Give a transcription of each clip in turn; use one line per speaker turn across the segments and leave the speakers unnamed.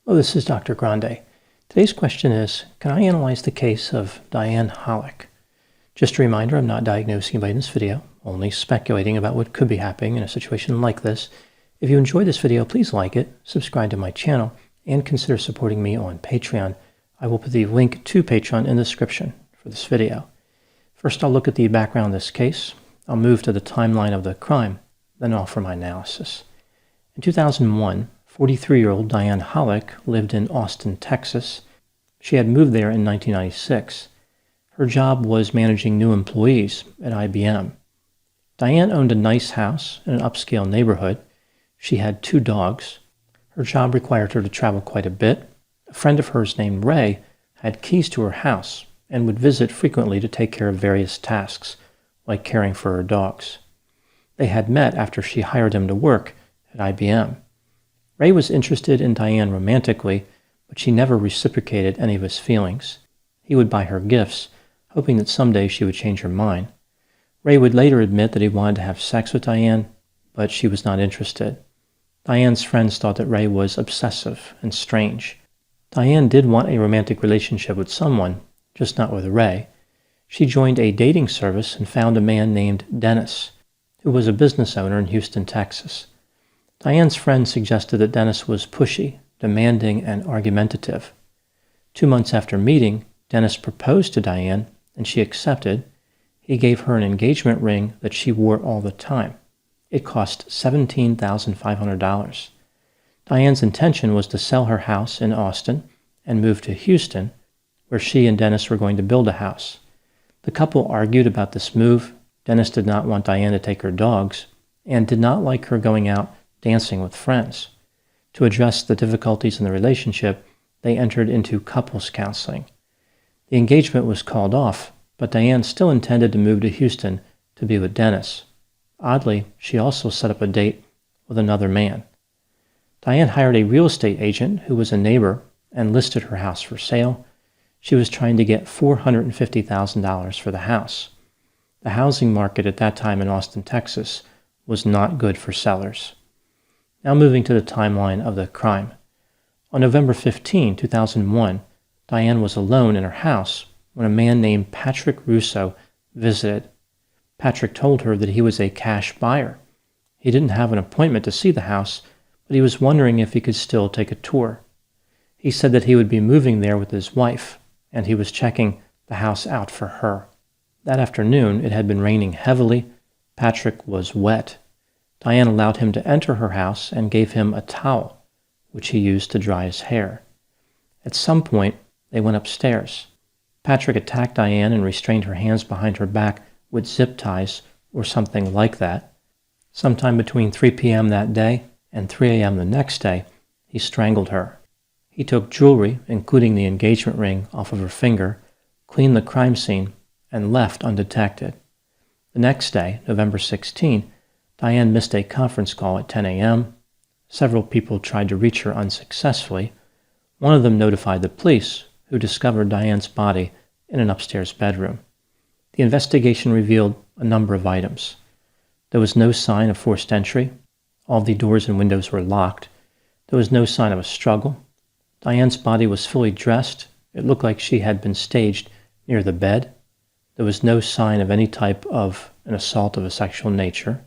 Hello, this is Dr. Grande. Today's question is, can I analyze the case of Diane Holik? Just a reminder, I'm not diagnosing anybody in this video, only speculating about what could be happening in a situation like this. If you enjoyed this video, please like it, subscribe to my channel, and consider supporting me on Patreon. I will put the link to Patreon in the description for this video. First, I'll look at the background of this case. I'll move to the timeline of the crime, then offer my analysis. In 2001, 43-year-old Diane Holik lived in Austin, Texas. She had moved there in 1996. Her job was managing new employees at IBM. Diane owned a nice house in an upscale neighborhood. She had 2 dogs. Her job required her to travel quite a bit. A friend of hers named Ray had keys to her house and would visit frequently to take care of various tasks, like caring for her dogs. They had met after she hired him to work at IBM. Ray was interested in Diane romantically, but she never reciprocated any of his feelings. He would buy her gifts, hoping that someday she would change her mind. Ray would later admit that he wanted to have sex with Diane, but she was not interested. Diane's friends thought that Ray was obsessive and strange. Diane did want a romantic relationship with someone, just not with Ray. She joined a dating service and found a man named Dennis, who was a business owner in Houston, Texas. Diane's friend suggested that Dennis was pushy, demanding, and argumentative. 2 months after meeting, Dennis proposed to Diane, and she accepted. He gave her an engagement ring that she wore all the time. It cost $17,500. Diane's intention was to sell her house in Austin and move to Houston, where she and Dennis were going to build a house. The couple argued about this move. Dennis did not want Diane to take her dogs and did not like her going out dancing with friends. To address the difficulties in the relationship, they entered into couples counseling. The engagement was called off, but Diane still intended to move to Houston to be with Dennis. Oddly, she also set up a date with another man. Diane hired a real estate agent who was a neighbor and listed her house for sale. She was trying to get $450,000 for the house. The housing market at that time in Austin, Texas was not good for sellers. Now moving to the timeline of the crime. On November 15, 2001, Diane was alone in her house when a man named Patrick Russo visited. Patrick told her that he was a cash buyer. He didn't have an appointment to see the house, but he was wondering if he could still take a tour. He said that he would be moving there with his wife, and he was checking the house out for her. That afternoon, it had been raining heavily. Patrick was wet. Diane allowed him to enter her house and gave him a towel, which he used to dry his hair. At some point, they went upstairs. Patrick attacked Diane and restrained her hands behind her back with zip ties or something like that. Sometime between 3 p.m. that day and 3 a.m. the next day, he strangled her. He took jewelry, including the engagement ring, off of her finger, cleaned the crime scene, and left undetected. The next day, November 16, Diane missed a conference call at 10 a.m. Several people tried to reach her unsuccessfully. One of them notified the police, who discovered Diane's body in an upstairs bedroom. The investigation revealed a number of items. There was no sign of forced entry. All the doors and windows were locked. There was no sign of a struggle. Diane's body was fully dressed. It looked like she had been staged near the bed. There was no sign of any type of an assault of a sexual nature.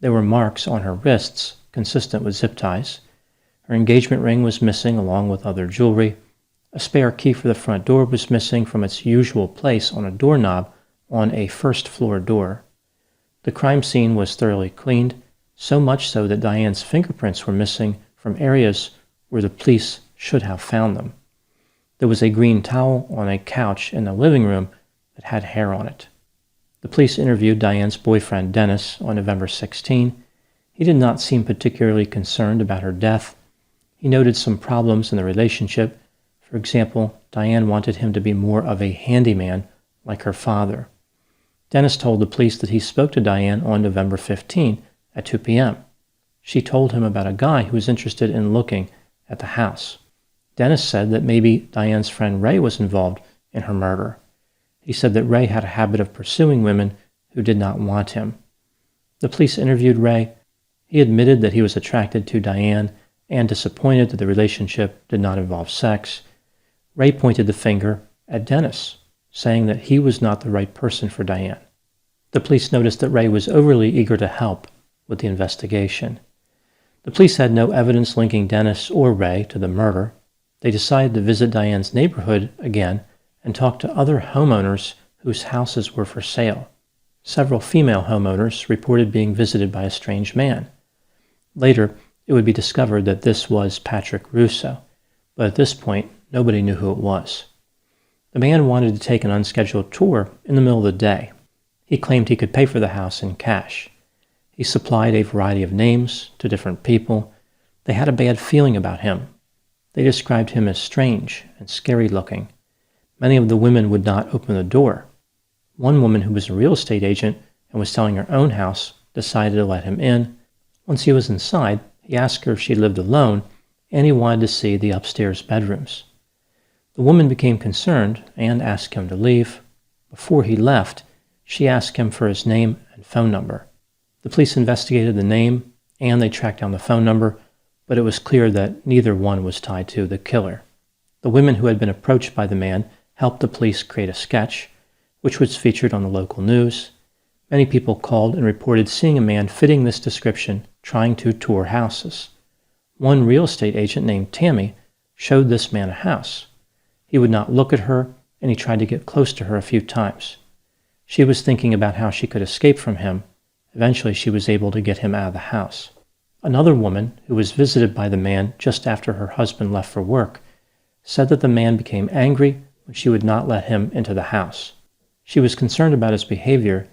There were marks on her wrists, consistent with zip ties. Her engagement ring was missing along with other jewelry. A spare key for the front door was missing from its usual place on a doorknob on a first-floor door. The crime scene was thoroughly cleaned, so much so that Diane's fingerprints were missing from areas where the police should have found them. There was a green towel on a couch in the living room that had hair on it. The police interviewed Diane's boyfriend, Dennis, on November 16. He did not seem particularly concerned about her death. He noted some problems in the relationship. For example, Diane wanted him to be more of a handyman like her father. Dennis told the police that he spoke to Diane on November 15 at 2 p.m. She told him about a guy who was interested in looking at the house. Dennis said that maybe Diane's friend Ray was involved in her murder. He said that Ray had a habit of pursuing women who did not want him. The police interviewed Ray. He admitted that he was attracted to Diane and disappointed that the relationship did not involve sex, Ray pointed the finger at Dennis, saying that he was not the right person for Diane. The police noticed that Ray was overly eager to help with the investigation. The police had no evidence linking Dennis or Ray to the murder. They decided to visit Diane's neighborhood again and talk to other homeowners whose houses were for sale. Several female homeowners reported being visited by a strange man. Later, it would be discovered that this was Patrick Russo, but at this point, nobody knew who it was. The man wanted to take an unscheduled tour in the middle of the day. He claimed he could pay for the house in cash. He supplied a variety of names to different people. They had a bad feeling about him. They described him as strange and scary looking. Many of the women would not open the door. One woman who was a real estate agent and was selling her own house decided to let him in. Once he was inside, he asked her if she lived alone, and he wanted to see the upstairs bedrooms. The woman became concerned and asked him to leave. Before he left, she asked him for his name and phone number. The police investigated the name, and they tracked down the phone number, but it was clear that neither one was tied to the killer. The women who had been approached by the man helped the police create a sketch, which was featured on the local news. Many people called and reported seeing a man fitting this description trying to tour houses. One real estate agent named Tammy showed this man a house. He would not look at her, and he tried to get close to her a few times. She was thinking about how she could escape from him. Eventually, she was able to get him out of the house. Another woman, who was visited by the man just after her husband left for work, said that the man became angry when she would not let him into the house. She was concerned about his behavior,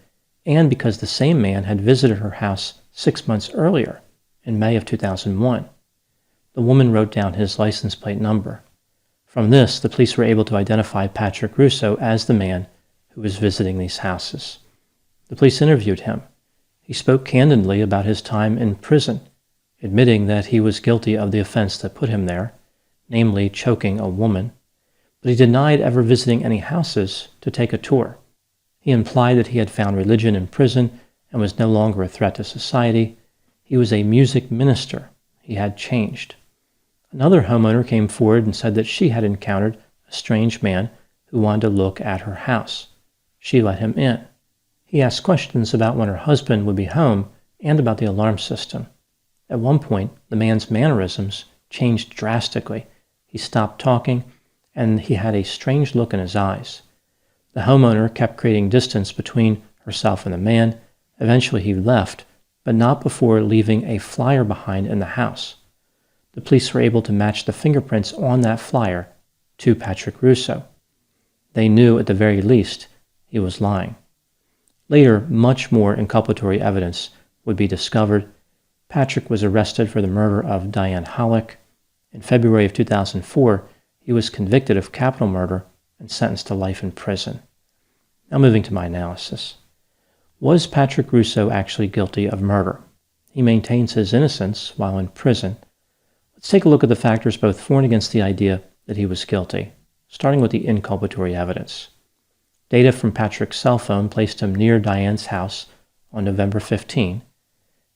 and because the same man had visited her house 6 months earlier, in May of 2001. The woman wrote down his license plate number. From this, the police were able to identify Patrick Russo as the man who was visiting these houses. The police interviewed him. He spoke candidly about his time in prison, admitting that he was guilty of the offense that put him there, namely choking a woman, but he denied ever visiting any houses to take a tour. He implied that he had found religion in prison and was no longer a threat to society. He was a music minister. He had changed. Another homeowner came forward and said that she had encountered a strange man who wanted to look at her house. She let him in. He asked questions about when her husband would be home and about the alarm system. At one point, the man's mannerisms changed drastically. He stopped talking, and he had a strange look in his eyes. The homeowner kept creating distance between herself and the man. Eventually, he left, but not before leaving a flyer behind in the house. The police were able to match the fingerprints on that flyer to Patrick Russo. They knew, at the very least, he was lying. Later, much more inculpatory evidence would be discovered. Patrick was arrested for the murder of Diane Holik. In February of 2004, he was convicted of capital murder and sentenced to life in prison. Now moving to my analysis. Was Patrick Russo actually guilty of murder? He maintains his innocence while in prison. Let's take a look at the factors both for and against the idea that he was guilty, starting with the inculpatory evidence. Data from Patrick's cell phone placed him near Diane's house on November 15.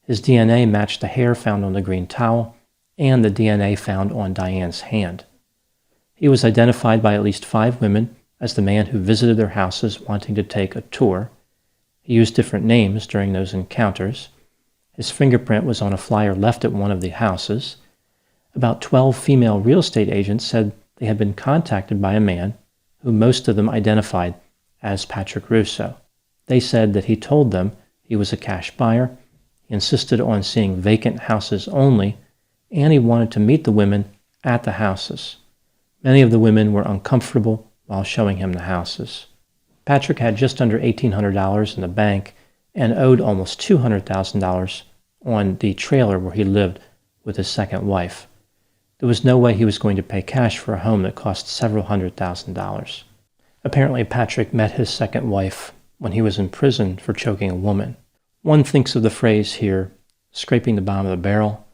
His DNA matched the hair found on the green towel and the DNA found on Diane's hand. He was identified by at least 5 women as the man who visited their houses wanting to take a tour. He used different names during those encounters. His fingerprint was on a flyer left at one of the houses. About 12 female real estate agents said they had been contacted by a man who most of them identified as Patrick Russo. They said that he told them he was a cash buyer, he insisted on seeing vacant houses only, and he wanted to meet the women at the houses. Many of the women were uncomfortable while showing him the houses. Patrick had just under $1,800 in the bank and owed almost $200,000 on the trailer where he lived with his second wife. There was no way he was going to pay cash for a home that cost several $100,000. Apparently, Patrick met his second wife when he was in prison for choking a woman. One thinks of the phrase here, scraping the bottom of the barrel,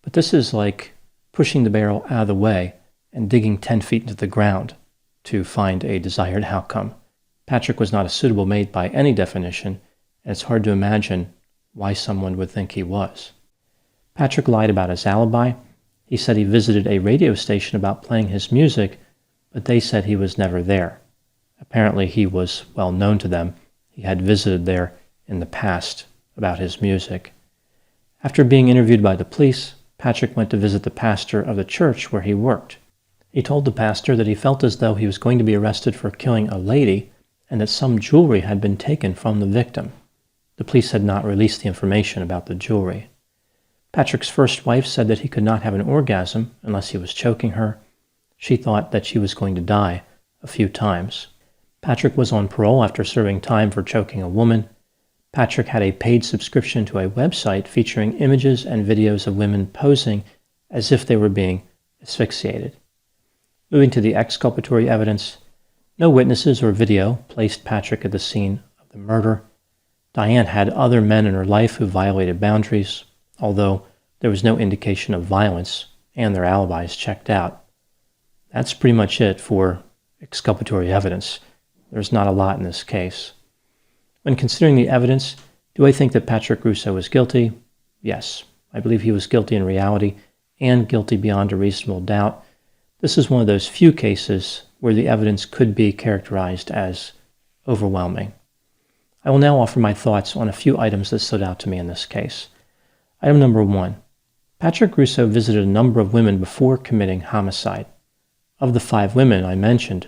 but this is like pushing the barrel out of the way and digging 10 feet into the ground to find a desired outcome. Patrick was not a suitable mate by any definition, and it's hard to imagine why someone would think he was. Patrick lied about his alibi. He said he visited a radio station about playing his music, but they said he was never there. Apparently he was well known to them. He had visited there in the past about his music. After being interviewed by the police, Patrick went to visit the pastor of the church where he worked. He told the pastor that he felt as though he was going to be arrested for killing a lady and that some jewelry had been taken from the victim. The police had not released the information about the jewelry. Patrick's first wife said that he could not have an orgasm unless he was choking her. She thought that she was going to die a few times. Patrick was on parole after serving time for choking a woman. Patrick had a paid subscription to a website featuring images and videos of women posing as if they were being asphyxiated. Moving to the exculpatory evidence, no witnesses or video placed Patrick at the scene of the murder. Diane had other men in her life who violated boundaries, although there was no indication of violence and their alibis checked out. That's pretty much it for exculpatory evidence. There's not a lot in this case. When considering the evidence, do I think that Patrick Russo was guilty? Yes, I believe he was guilty in reality and guilty beyond a reasonable doubt. This is one of those few cases where the evidence could be characterized as overwhelming. I will now offer my thoughts on a few items that stood out to me in this case. Item number 1. Patrick Russo visited a number of women before committing homicide. Of the 5 women I mentioned,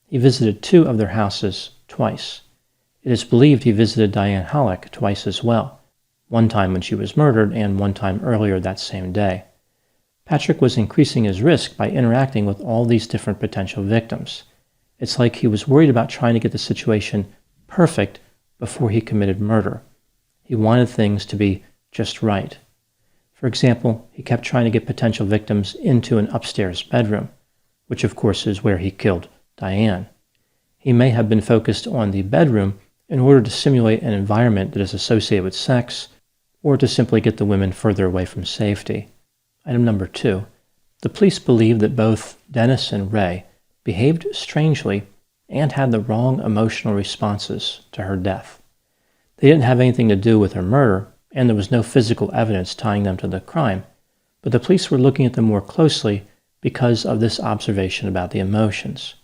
he visited 2 of their houses twice. It is believed he visited Diane Holik twice as well, one time when she was murdered and one time earlier that same day. Patrick was increasing his risk by interacting with all these different potential victims. It's like he was worried about trying to get the situation perfect before he committed murder. He wanted things to be just right. For example, he kept trying to get potential victims into an upstairs bedroom, which of course is where he killed Diane. He may have been focused on the bedroom in order to simulate an environment that is associated with sex, or to simply get the women further away from safety. Item number 2. The police believe that both Dennis and Ray behaved strangely and had the wrong emotional responses to her death. They didn't have anything to do with her murder, and there was no physical evidence tying them to the crime, but the police were looking at them more closely because of this observation about the emotions.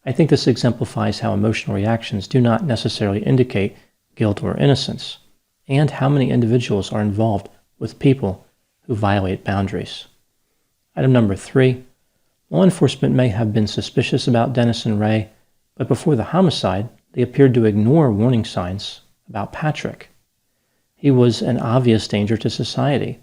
I think this exemplifies how emotional reactions do not necessarily indicate guilt or innocence, and how many individuals are involved with people who violate boundaries. Item number 3. Law enforcement may have been suspicious about Dennis and Ray, but before the homicide, they appeared to ignore warning signs about Patrick. He was an obvious danger to society.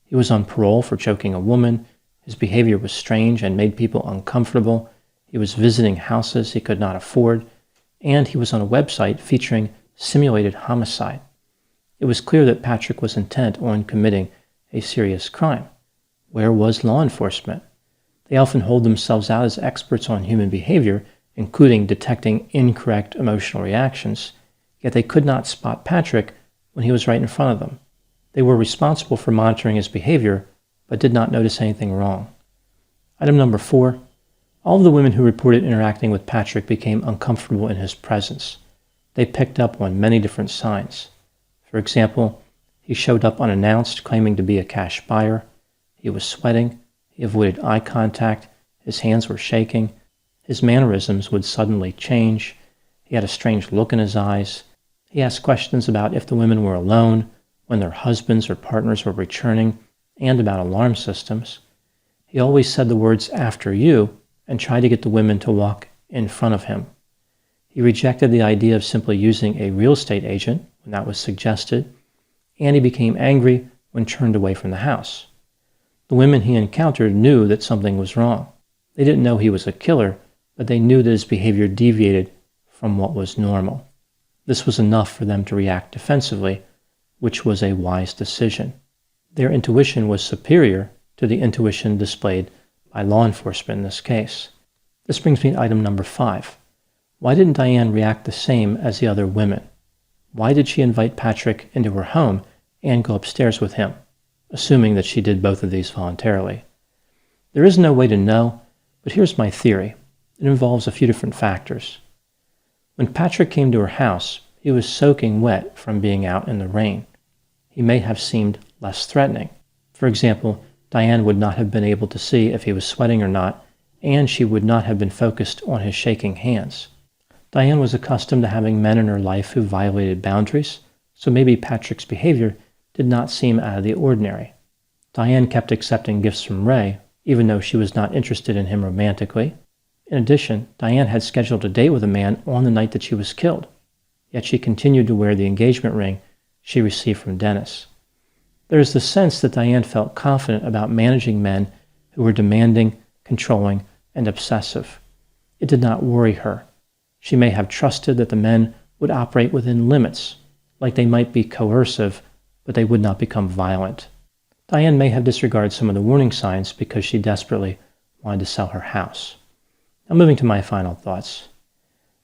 He was on parole for choking a woman. His behavior was strange and made people uncomfortable. He was visiting houses he could not afford, and he was on a website featuring simulated homicide. It was clear that Patrick was intent on committing a serious crime. Where was law enforcement? They often hold themselves out as experts on human behavior, including detecting incorrect emotional reactions, yet they could not spot Patrick when he was right in front of them. They were responsible for monitoring his behavior, but did not notice anything wrong. Item number 4. All of the women who reported interacting with Patrick became uncomfortable in his presence. They picked up on many different signs. For example, he showed up unannounced, claiming to be a cash buyer. He was sweating. He avoided eye contact. His hands were shaking. His mannerisms would suddenly change. He had a strange look in his eyes. He asked questions about if the women were alone, when their husbands or partners were returning, and about alarm systems. He always said the words "after you" and tried to get the women to walk in front of him. He rejected the idea of simply using a real estate agent when that was suggested, and he became angry when turned away from the house. The women he encountered knew that something was wrong. They didn't know he was a killer, but they knew that his behavior deviated from what was normal. This was enough for them to react defensively, which was a wise decision. Their intuition was superior to the intuition displayed by law enforcement in this case. This brings me to item number 5. Why didn't Diane react the same as the other women? Why did she invite Patrick into her home and go upstairs with him, assuming that she did both of these voluntarily? There is no way to know, but here's my theory. It involves a few different factors. When Patrick came to her house, he was soaking wet from being out in the rain. He may have seemed less threatening. For example, Diane would not have been able to see if he was sweating or not, and she would not have been focused on his shaking hands. Diane was accustomed to having men in her life who violated boundaries, so maybe Patrick's behavior did not seem out of the ordinary. Diane kept accepting gifts from Ray, even though she was not interested in him romantically. In addition, Diane had scheduled a date with a man on the night that she was killed, yet she continued to wear the engagement ring she received from Dennis. There is the sense that Diane felt confident about managing men who were demanding, controlling, and obsessive. It did not worry her. She may have trusted that the men would operate within limits, like they might be coercive, but they would not become violent. Diane may have disregarded some of the warning signs because she desperately wanted to sell her house. Now moving to my final thoughts.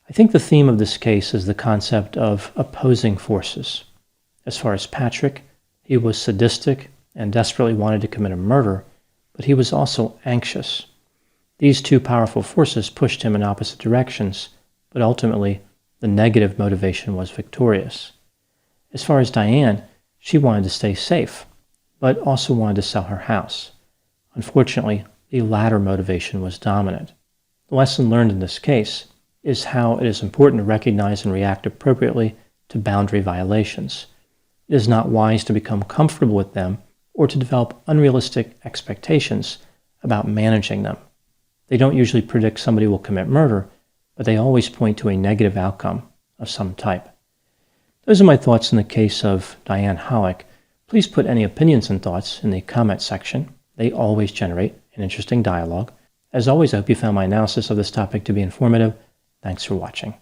I think the theme of this case is the concept of opposing forces. As far as Patrick, he was sadistic and desperately wanted to commit a murder, but he was also anxious. These two powerful forces pushed him in opposite directions, but ultimately the negative motivation was victorious. As far as Diane, she wanted to stay safe, but also wanted to sell her house. Unfortunately, the latter motivation was dominant. The lesson learned in this case is how it is important to recognize and react appropriately to boundary violations. It is not wise to become comfortable with them or to develop unrealistic expectations about managing them. They don't usually predict somebody will commit murder, but they always point to a negative outcome of some type. Those are my thoughts in the case of Diane Holik. Please put any opinions and thoughts in the comment section. They always generate an interesting dialogue. As always, I hope you found my analysis of this topic to be informative. Thanks for watching.